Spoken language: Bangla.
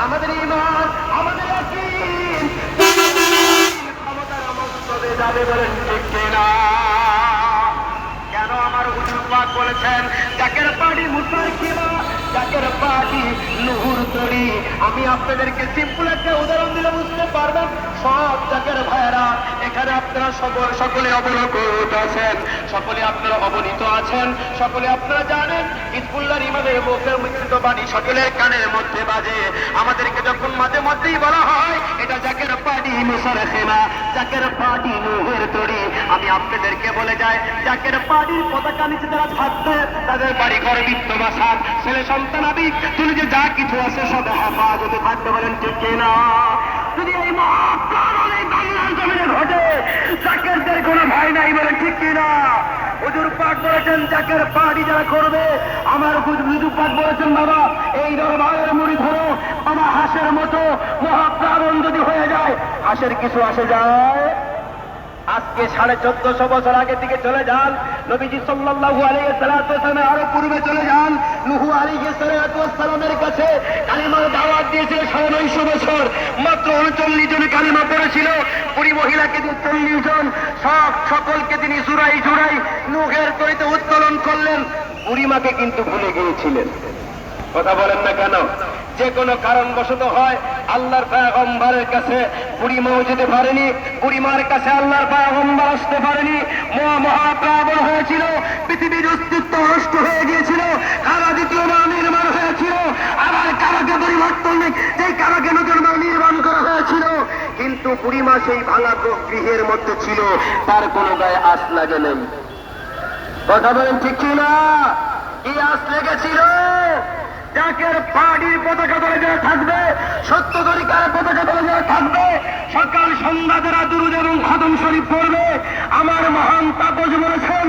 আমাদের ঈমান, আমাদের ইয়াকিন ক্ষমতার মস্তবে যাবে, বলেন ঠিক কিনা? কেন আমার হুজুর পাক বলেছেন জাকের পানি মুসার কিবা, জাকের পানি নুহুর তরি। আমি আপনাদেরকে সিম্পল একটা উদাহরণ দিলে বুঝতে পারবেন। সব জাকের ভাইয়েরা এখানে আপনারা সকলে অবলোকিত আছেন, সকলে আপনারা অবনীত আছেন, সকলে আপনারা জানেন হিজবুল্লাহর ইমামের মুখের মুখরিত বাণী সকলের কানের মধ্যে বাজে। আমাদেরকে যখন মাঝে মধ্যেই বলা হয় এটা জাকের পানি মুসার খেমা, জাকের পানি নুহের তরি, আমি আপনাদেরকে বলে যাই জাকের পানির পতাকা নিচে যারা থাকবে তাদের বাড়ি ঘরে বিত্তবাসার ছেলে সন্তান আবি তুমি যে যা কিছু আছে সব হেফাজতে থাকতে, বলেন ঠিক কিনা? যদি এই মহাপ্লাবন এই বাংলার জমিনে ঘটে জাকেরদের কোনো ভয় নাই, বলেন ঠিক কিনা? হুজুর পাক বলেছেন জাকের পাহাড়ি যারা করবে, আমার হুজুর পাক বলেছেন বাবা এই দরবারের মুড়ি ধরো, আমার হাঁসের মতো মহাপ্লাবন যদি হয়ে যায়, হাঁসের কিছু আসে যায়? আজকে 1450 বছর আগে থেকে চলে যান, নবীজি সাল্লাল্লাহু আলাইহি ওয়াসাল্লাম আরো পূর্বে চলে যান, নূহ আলাইহিস সালামের কাছে কালিমার দাওয়াত দিয়েছিল 950 বছর, মাত্র 39 জন কালিমা পড়েছিল, বুড়ি মহিলাকে দিয়ে 40 জন, সকলকে তিনি জুরাই নূহের তরিতে উত্তোলন করলেন। বুড়িমাকে কিন্তু ভুলে গিয়েছিলেন। কথা বলেন না কেন? যে কোনো কারণবশত হয় আল্লাহর পয়গম্বরের কাছে বুড়িমাও যেতে পারেনি, বুড়িমার কাছে আল্লাহর পয়গম্বর আসতে পারেনি। মহাপ্লাবন হয়েছিল, পৃথিবীর অস্তিত্ব নষ্ট হয়ে গিয়েছিল, কাবা দ্বিতীয়বার নির্মাণ হয়েছিল, আবার কাবাকে পরিবর্তন সেই কাবাকে নতুন নির্মাণ করা হয়েছিল, কিন্তু বুড়িমা সেই ভাঙা গৃহের মধ্যে ছিল, তার কোনো গায়ে আঁচ লাগে নেই। কথা বলেন ঠিক কিনা? কি আঁচ লেগেছিল? জাকের পাহাড়ির পতাকা ধরে যারা থাকবে, সত্য তরিকার পতাকা ধরে যারা থাকবে, সকাল সন্ধ্যা যারা দুরূদ এবং খতম শরীফ পড়বে, আমার মহান তাপস বলেছেন